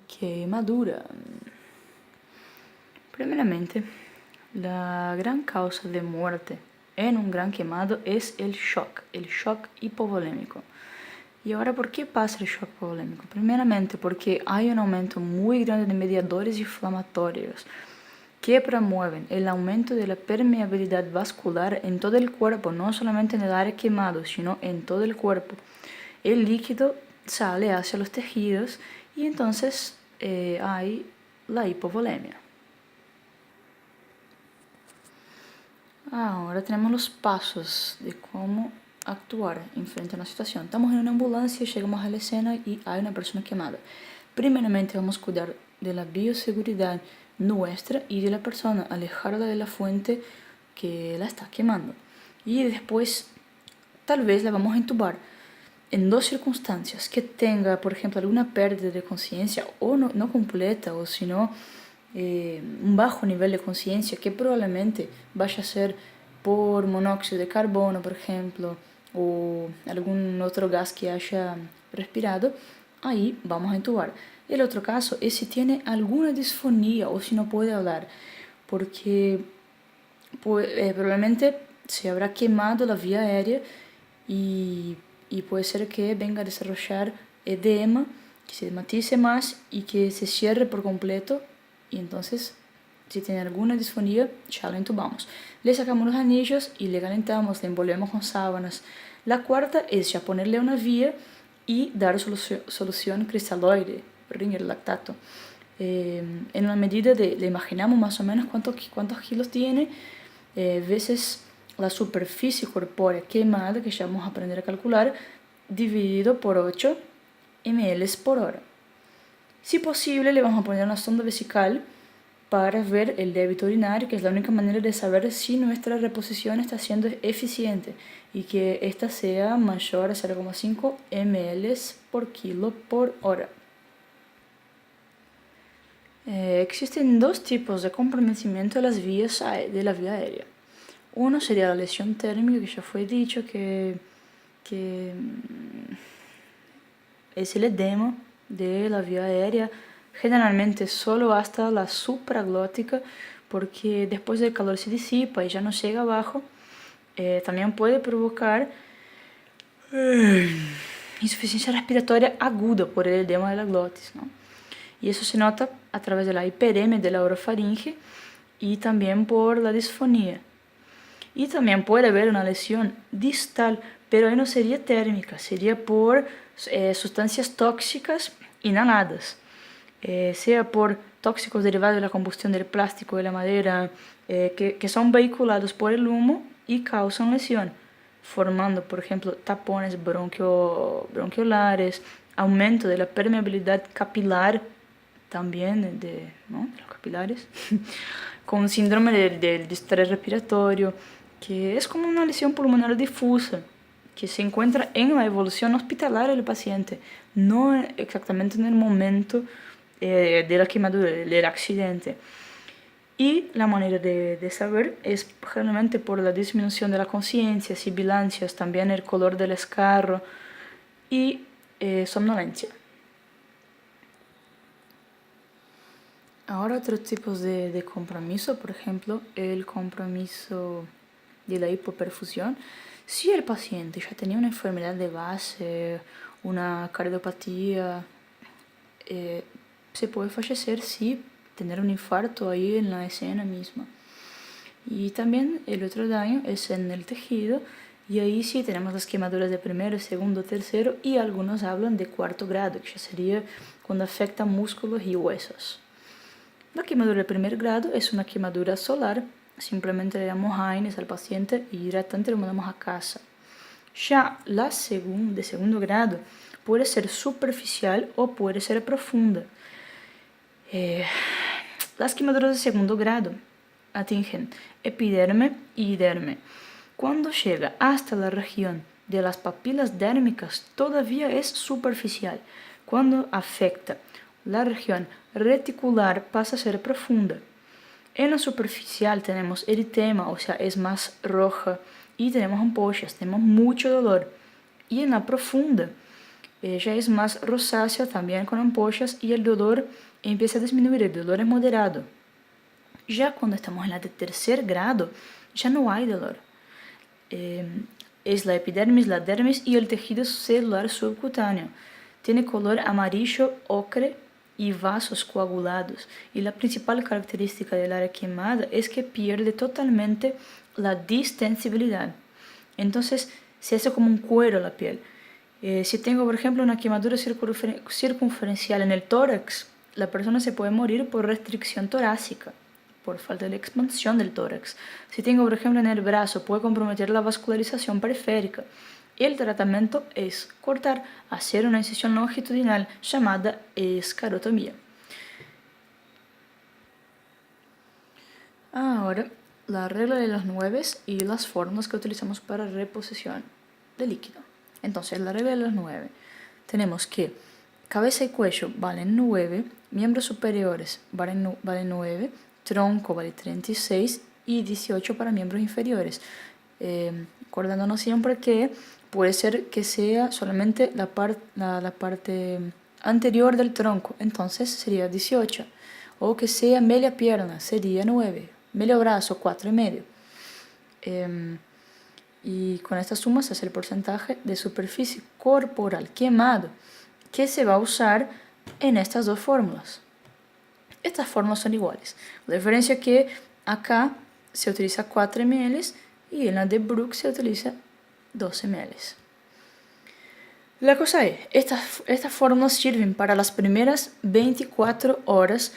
Quemadura. Primeramente, la gran causa de muerte en un gran quemado es el shock hipovolémico. Y ahora, ¿por qué pasa el shock hipovolémico? Primeramente, porque hay un aumento muy grande de mediadores inflamatorios que promueven el aumento de la permeabilidad vascular en todo el cuerpo, no solamente en el área quemado, sino en todo el cuerpo. El líquido sale hacia los tejidos y entonces hay la hipovolemia. Ahora tenemos los pasos de cómo actuar en frente a una situación. Estamos en una ambulancia, llegamos a la escena y hay una persona quemada. Primeramente vamos a cuidar de la bioseguridad nuestra y de la persona, alejarla de la fuente que la está quemando. Y después tal vez la vamos a intubar en dos circunstancias: que tenga, por ejemplo, alguna pérdida de conciencia o no completa, o si no, un bajo nivel de conciencia, que probablemente vaya a ser por monóxido de carbono, por ejemplo, o algún otro gas que haya respirado. Ahí vamos a intubar. El otro caso es si tiene alguna disfonía o si no puede hablar, porque probablemente se habrá quemado la vía aérea y puede ser que venga a desarrollar edema, que se edematice más y que se cierre por completo. Y entonces, si tiene alguna disfonía, ya lo intubamos. Le sacamos los anillos y le calentamos, le envolvemos con sábanas. La cuarta es ya ponerle una vía y dar solución cristaloide, ringer lactato. En una medida le imaginamos más o menos cuántos kilos tiene, veces la superficie corpórea quemada, que ya vamos a aprender a calcular, dividido por 8 ml por hora. Si posible, le vamos a poner una sonda vesical para ver el débito urinario, que es la única manera de saber si nuestra reposición está siendo eficiente y que esta sea mayor a 0,5 ml por kilo por hora. Existen dos tipos de comprometimiento de las vías de la vía aérea. Uno sería la lesión térmica, que ya fue dicho, que es el edema de la vía aérea, generalmente solo hasta la supraglótica, porque después el calor se disipa y ya no llega abajo. También puede provocar insuficiencia respiratoria aguda por el edema de la glotis, ¿no? Y eso se nota a través de la hiperemia de la orofaringe y también por la disfonía. Y también puede haber una lesión distal, pero ahí no sería térmica, sería por sustancias tóxicas inhaladas, sea por tóxicos derivados de la combustión del plástico, de la madera, que son vehiculados por el humo y causan lesión, formando, por ejemplo, tapones bronquiolares, aumento de la permeabilidad capilar también de los capilares, con síndrome del distrés respiratorio, que es como una lesión pulmonar difusa, que se encuentra en la evolución hospitalaria del paciente, no exactamente en el momento de la quemadura, del accidente. Y la manera de saber es generalmente por la disminución de la conciencia, sibilancias, también el color del escarro y somnolencia. Ahora otros tipos de compromiso, por ejemplo, el compromiso de la hipoperfusión. Si el paciente ya tenía una enfermedad de base, una cardiopatía, se puede fallecer si tener un infarto ahí en la escena misma. Y también el otro daño es en el tejido, y ahí sí tenemos las quemaduras de primero, segundo, tercero, y algunos hablan de cuarto grado, que ya sería cuando afecta músculos y huesos. La quemadura de primer grado es una quemadura solar, simplemente le damos AINES al paciente y directamente lo mandamos a casa. Ya la de segundo grado puede ser superficial o puede ser profunda. Las quemaduras de segundo grado atingen epiderme y derme. Cuando llega hasta la región de las papilas dérmicas, todavía es superficial. Cuando afecta la región reticular, pasa a ser profunda. En la superficial tenemos eritema, o sea, es más roja, y tenemos ampollas, tenemos mucho dolor. Y en la profunda ella es más rosácea, también con ampollas, y el dolor empieza a disminuir, el dolor es moderado. Ya cuando estamos en la de tercer grado, ya no hay dolor. Es la epidermis, la dermis y el tejido celular subcutáneo. Tiene color amarillo ocre y vasos coagulados. Y la principal característica del área quemada es que pierde totalmente la distensibilidad. Entonces se hace como un cuero la piel. Si tengo, por ejemplo, una quemadura circunferencial en el tórax, la persona se puede morir por restricción torácica, por falta de expansión del tórax. Si tengo, por ejemplo, en el brazo, puede comprometer la vascularización periférica. El tratamiento es cortar, hacer una incisión longitudinal llamada escarotomía. Ahora, la regla de los 9 y las fórmulas que utilizamos para reposición de líquido. Entonces, la regla de los 9. Tenemos que cabeza y cuello valen 9, miembros superiores valen 9, tronco vale 36 y 18 para miembros inferiores. Acordándonos siempre que puede ser que sea solamente la parte anterior del tronco, entonces sería 18. O que sea media pierna, sería 9. Medio brazo, 4,5. Y con esta suma se hace el porcentaje de superficie corporal quemado que se va a usar en estas dos fórmulas. Estas fórmulas son iguales. La diferencia es que acá se utiliza 4 ml y en la de Brook se utiliza 12 ml. La cosa es, estas fórmulas sirven para las primeras 24 horas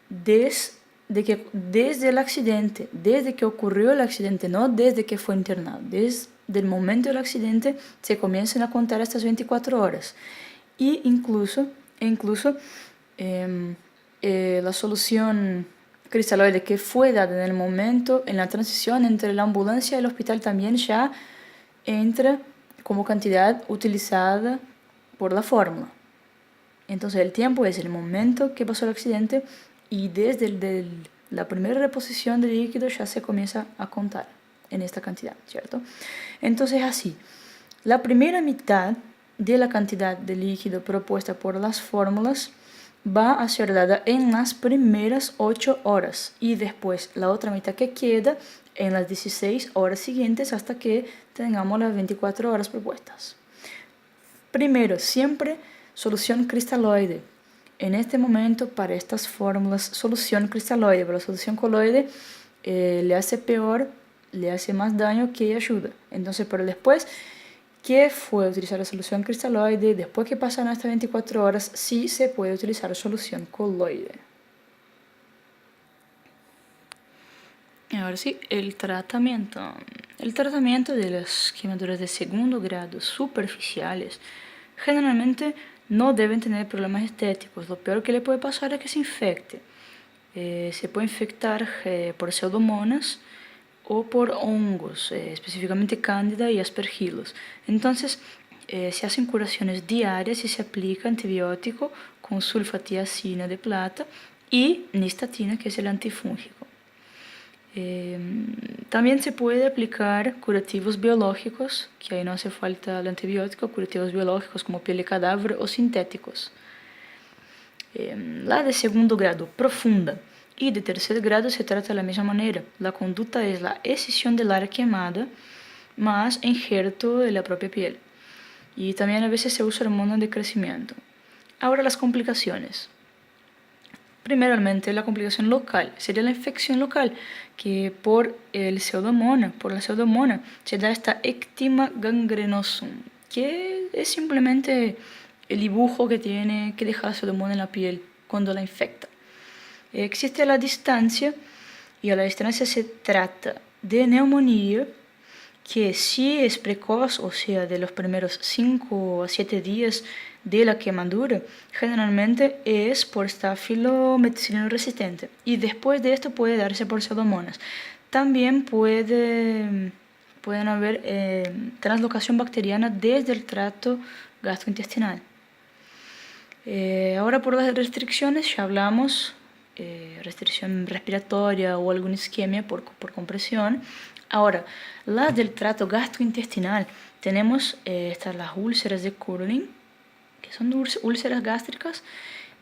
desde el accidente, desde que ocurrió el accidente, no desde que fue internado. Desde el momento del accidente se comienzan a contar estas 24 horas. Y incluso la solución cristaloide que fue dada en el momento, en la transición entre la ambulancia y el hospital, también ya entra como cantidad utilizada por la fórmula. Entonces el tiempo es el momento que pasó el accidente y desde la primera reposición de líquido ya se comienza a contar en esta cantidad, ¿cierto? Entonces así, la primera mitad de la cantidad de líquido propuesta por las fórmulas va a ser dada en las primeras 8 horas y después la otra mitad que queda en las 16 horas siguientes hasta que tengamos las 24 horas propuestas. Primero, siempre solución cristaloide. En este momento, para estas fórmulas, solución cristaloide, pero la solución coloide le hace peor, le hace más daño que ayuda. Entonces, pero después que fue utilizar la solución cristaloide, después que pasan estas 24 horas, sí se puede utilizar la solución coloide. Ahora sí, el tratamiento. El tratamiento de las quemaduras de segundo grado superficiales generalmente no deben tener problemas estéticos. Lo peor que le puede pasar es que se infecte. Se puede infectar por pseudomonas o por hongos, específicamente cándida y aspergilos. Entonces, se hacen curaciones diarias y se aplica antibiótico con sulfatiacina de plata y nistatina, que es el antifúngico. También se puede aplicar curativos biológicos, que ahí no hace falta el antibiótico, curativos biológicos como piel de cadáver o sintéticos. La de segundo grado profunda y de tercer grado se trata de la misma manera. La conducta es la escisión del área quemada más injerto de la propia piel. Y también a veces se usa hormona de crecimiento. Ahora las complicaciones. Primeramente, la complicación local sería la infección local, que por la pseudomona, se da esta ectima gangrenosum, que es simplemente el dibujo que tiene que dejar la pseudomona en la piel cuando la infecta. Existe la distancia, y a la distancia se trata de neumonía, que si es precoz, o sea, de los primeros 5 a 7 días de la quemadura, generalmente es por Staphylococcus resistente y después de esto puede darse por pseudomonas. También pueden haber translocación bacteriana desde el tracto gastrointestinal. Ahora por las restricciones ya hablamos, restricción respiratoria o alguna isquemia por compresión. Ahora, las del tracto gastrointestinal, tenemos estas las úlceras de Curling, que son úlceras gástricas,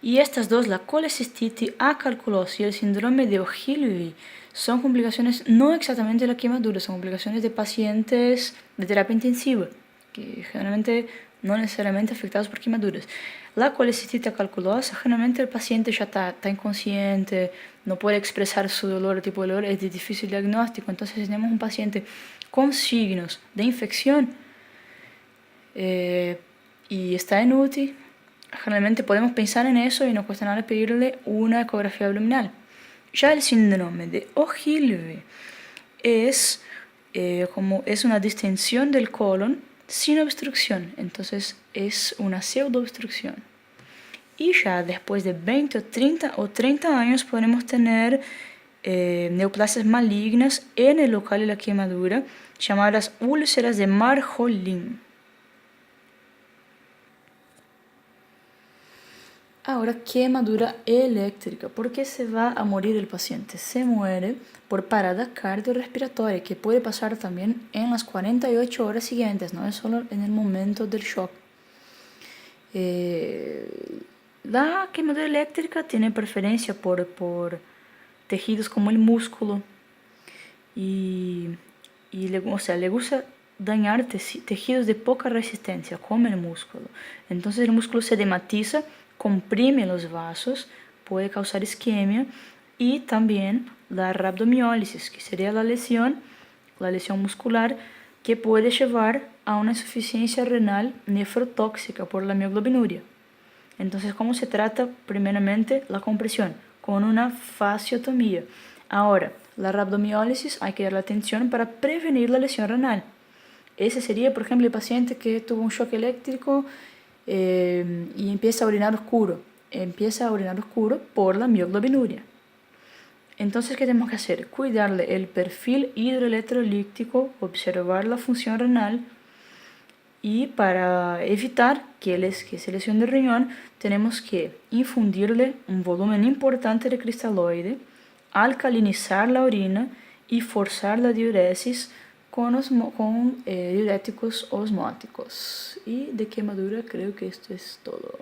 y estas dos, la colecistite, acarculosis y el síndrome de Ogilvy, son complicaciones no exactamente de la quemadura, son complicaciones de pacientes de terapia intensiva, que generalmente no necesariamente afectados por quemaduras. La colecistite acarculosa, generalmente el paciente ya está inconsciente, no puede expresar su dolor, el tipo de dolor es de difícil diagnóstico, entonces si tenemos un paciente con signos de infección y está en UTI, generalmente podemos pensar en eso y no cuesta nada pedirle una ecografía abdominal. Ya el síndrome de Ogilvy es una distensión del colon sin obstrucción, entonces es una pseudoobstrucción. Y ya después de 20 o 30 años podemos tener neoplasias malignas en el local de la quemadura, llamadas úlceras de Marjolin. Ahora, quemadura eléctrica. ¿Por qué se va a morir el paciente? Se muere por parada cardiorrespiratoria, que puede pasar también en las 48 horas siguientes, no es solo en el momento del shock. La quemadura eléctrica tiene preferencia por tejidos como el músculo y le gusta dañar tejidos de poca resistencia, como el músculo. Entonces el músculo se dematiza, comprime los vasos, puede causar isquemia y también la rhabdomiólisis, que sería la lesión muscular que puede llevar a una insuficiencia renal nefrotóxica por la mioglobinuria. Entonces, ¿cómo se trata? Primeramente, la compresión con una fasciotomía. Ahora, la rhabdomiólisis hay que darle atención para prevenir la lesión renal. Ese sería, por ejemplo, el paciente que tuvo un shock eléctrico y empieza a orinar oscuro. Empieza a orinar oscuro por la mioglobinuria. Entonces, ¿qué tenemos que hacer? Cuidarle el perfil hidroelectrolítico, observar la función renal y para evitar que se lesione el riñón, tenemos que infundirle un volumen importante de cristaloide, alcalinizar la orina y forzar la diuresis con diuréticos osmóticos. Y de quemadura creo que esto es todo.